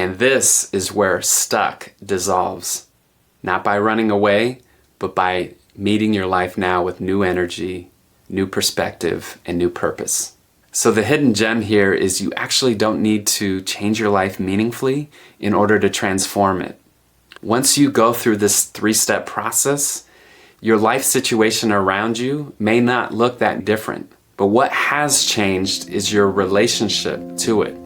And this is where stuck dissolves. Not by running away, but by meeting your life now with new energy, new perspective, and new purpose. So the hidden gem here is you actually don't need to change your life meaningfully in order to transform it. Once you go through this 3-step process, your life situation around you may not look that different. But what has changed is your relationship to it.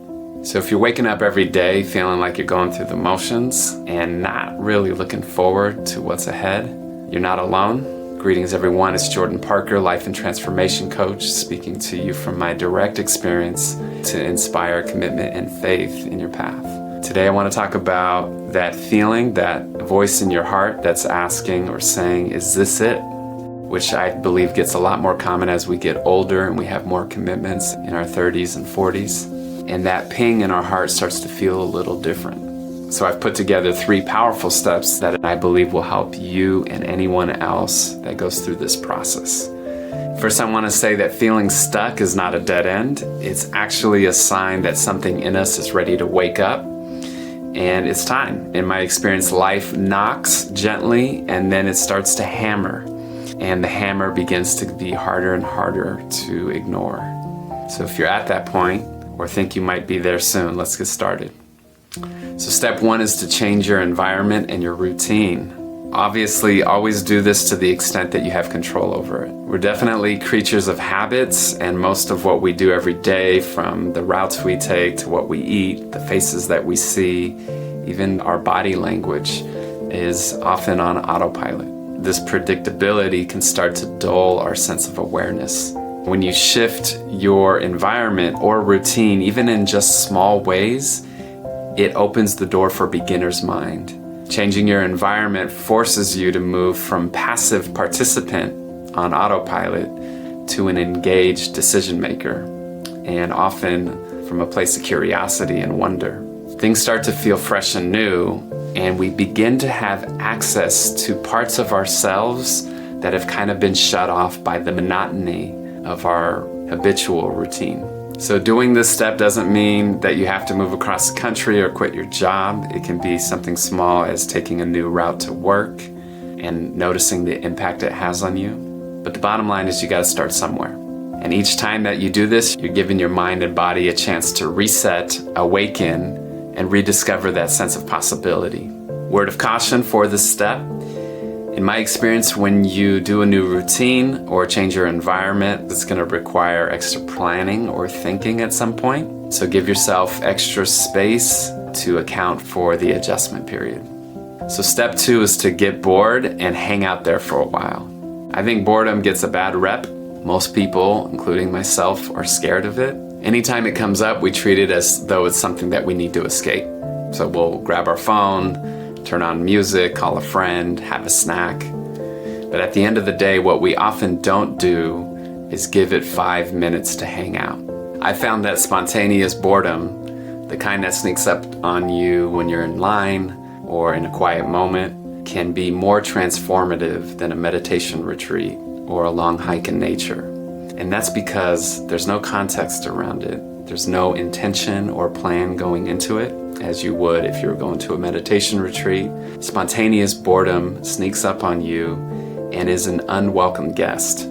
So if you're waking up every day feeling like you're going through the motions and not really looking forward to what's ahead, you're not alone. Greetings everyone, it's Jordan Parker, Life and Transformation Coach, speaking to you from my direct experience to inspire commitment and faith in your path. Today I want to talk about that feeling, that voice in your heart that's asking or saying, is this it? Which I believe gets a lot more common as we get older and we have more commitments in our 30s and 40s. And that ping in our heart starts to feel a little different. So I've put together 3 powerful steps that I believe will help you and anyone else that goes through this process. First, I want to say that feeling stuck is not a dead end. It's actually a sign that something in us is ready to wake up. And it's time. In my experience, life knocks gently and then it starts to hammer. And the hammer begins to be harder and harder to ignore. So if you're at that point or think you might be there soon, let's get started. So step 1 is to change your environment and your routine. Obviously, always do this to the extent that you have control over it. We're definitely creatures of habits, and most of what we do every day, from the routes we take to what we eat, the faces that we see, even our body language, is often on autopilot. This predictability can start to dull our sense of awareness. When you shift your environment or routine, even in just small ways, it opens the door for beginner's mind. Changing your environment forces you to move from passive participant on autopilot to an engaged decision maker, and often from a place of curiosity and wonder. Things start to feel fresh and new, and we begin to have access to parts of ourselves that have kind of been shut off by the monotony of our habitual routine. So doing this step doesn't mean that you have to move across the country or quit your job. It can be something small as taking a new route to work and noticing the impact it has on you. But the bottom line is you got to start somewhere. And each time that you do this, you're giving your mind and body a chance to reset, awaken, and rediscover that sense of possibility. Word of caution for this step: in my experience, when you do a new routine or change your environment, it's going to require extra planning or thinking at some point. So give yourself extra space to account for the adjustment period. So step 2 is to get bored and hang out there for a while. I think boredom gets a bad rep. Most people, including myself, are scared of it. Anytime it comes up, we treat it as though it's something that we need to escape. So we'll grab our phone, turn on music, call a friend, have a snack. But at the end of the day, what we often don't do is give it 5 minutes to hang out. I found that spontaneous boredom, the kind that sneaks up on you when you're in line or in a quiet moment, can be more transformative than a meditation retreat or a long hike in nature. And that's because there's no context around it. There's no intention or plan going into it, as you would if you were going to a meditation retreat. Spontaneous boredom sneaks up on you and is an unwelcome guest.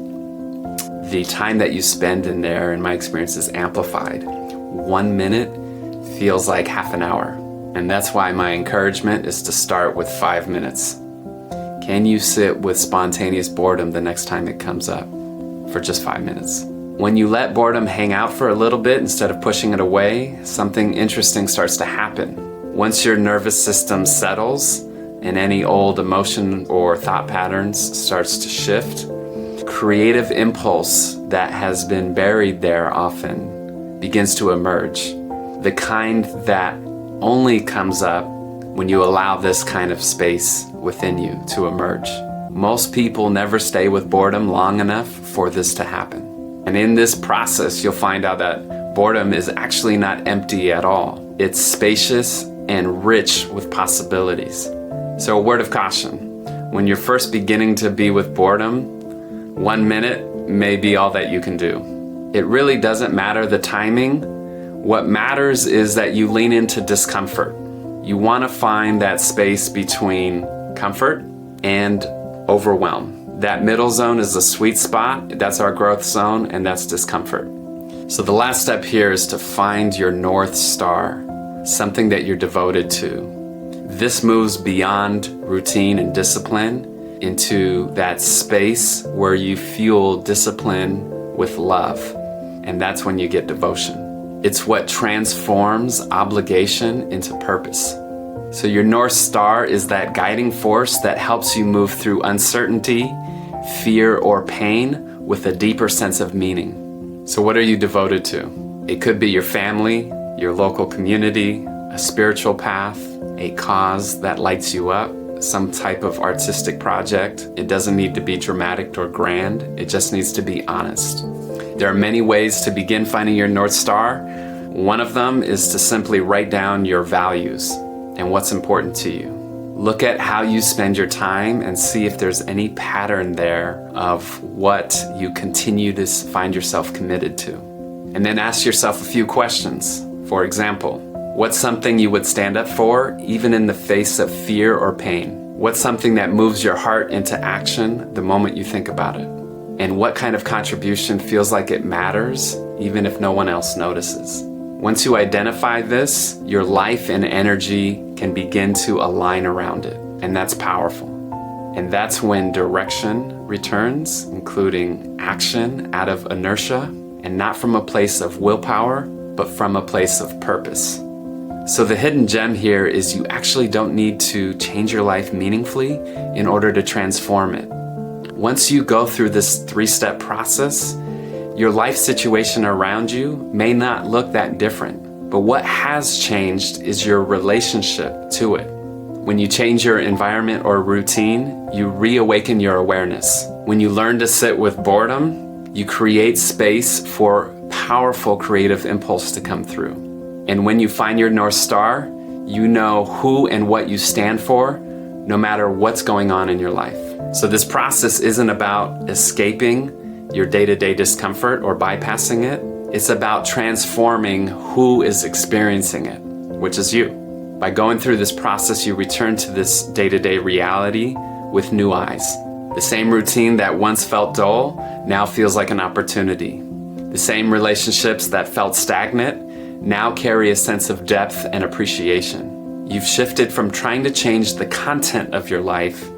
The time that you spend in there, in my experience, is amplified. 1 minute feels like half an hour. And that's why my encouragement is to start with 5 minutes. Can you sit with spontaneous boredom the next time it comes up for just 5 minutes? When you let boredom hang out for a little bit instead of pushing it away, something interesting starts to happen. Once your nervous system settles and any old emotion or thought patterns starts to shift, creative impulse that has been buried there often begins to emerge. The kind that only comes up when you allow this kind of space within you to emerge. Most people never stay with boredom long enough for this to happen. And in this process, you'll find out that boredom is actually not empty at all. It's spacious and rich with possibilities. So a word of caution: when you're first beginning to be with boredom, 1 minute may be all that you can do. It really doesn't matter the timing. What matters is that you lean into discomfort. You want to find that space between comfort and overwhelm. That middle zone is the sweet spot. That's our growth zone, and that's discomfort. So the last step here is to find your North Star, something that you're devoted to. This moves beyond routine and discipline into that space where you fuel discipline with love. And that's when you get devotion. It's what transforms obligation into purpose. So your North Star is that guiding force that helps you move through uncertainty, fear, or pain with a deeper sense of meaning. So what are you devoted to? It could be your family, your local community, a spiritual path, a cause that lights you up, some type of artistic project. It doesn't need to be dramatic or grand. It just needs to be honest. There are many ways to begin finding your North Star. One of them is to simply write down your values and what's important to you. Look at how you spend your time and see if there's any pattern there of what you continue to find yourself committed to. And then ask yourself a few questions. For example, what's something you would stand up for even in the face of fear or pain? What's something that moves your heart into action the moment you think about it? And what kind of contribution feels like it matters even if no one else notices? Once you identify this, your life and energy can begin to align around it, and that's powerful. And that's when direction returns, including action out of inertia, and not from a place of willpower, but from a place of purpose. So the hidden gem here is you actually don't need to change your life meaningfully in order to transform it. Once you go through this 3-step process, your life situation around you may not look that different, but what has changed is your relationship to it. When you change your environment or routine, you reawaken your awareness. When you learn to sit with boredom, you create space for powerful creative impulse to come through. And when you find your North Star, you know who and what you stand for, no matter what's going on in your life. So this process isn't about escaping your day-to-day discomfort or bypassing it. It's about transforming who is experiencing it, which is you. By going through this process, you return to this day-to-day reality with new eyes. The same routine that once felt dull now feels like an opportunity. The same relationships that felt stagnant now carry a sense of depth and appreciation. You've shifted from trying to change the content of your life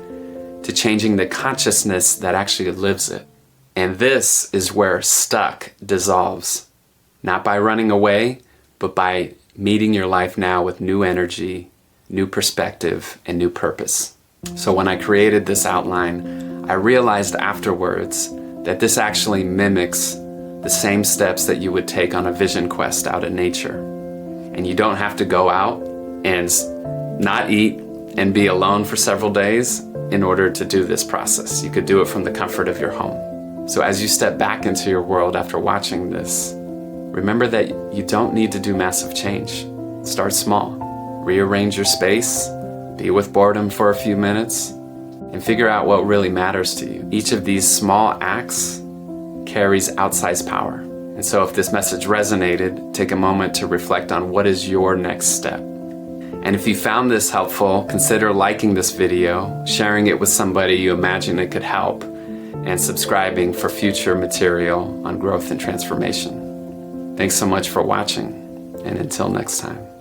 to changing the consciousness that actually lives it. And this is where stuck dissolves. Not by running away, but by meeting your life now with new energy, new perspective, and new purpose. So when I created this outline, I realized afterwards that this actually mimics the same steps that you would take on a vision quest out in nature. And you don't have to go out and not eat and be alone for several days in order to do this process. You could do it from the comfort of your home. So as you step back into your world after watching this, remember that you don't need to do massive change. Start small. Rearrange your space, be with boredom for a few minutes, and figure out what really matters to you. Each of these small acts carries outsized power. And so if this message resonated, take a moment to reflect on what is your next step. And if you found this helpful, consider liking this video, sharing it with somebody you imagine it could help, and subscribing for future material on growth and transformation. Thanks so much for watching, and until next time.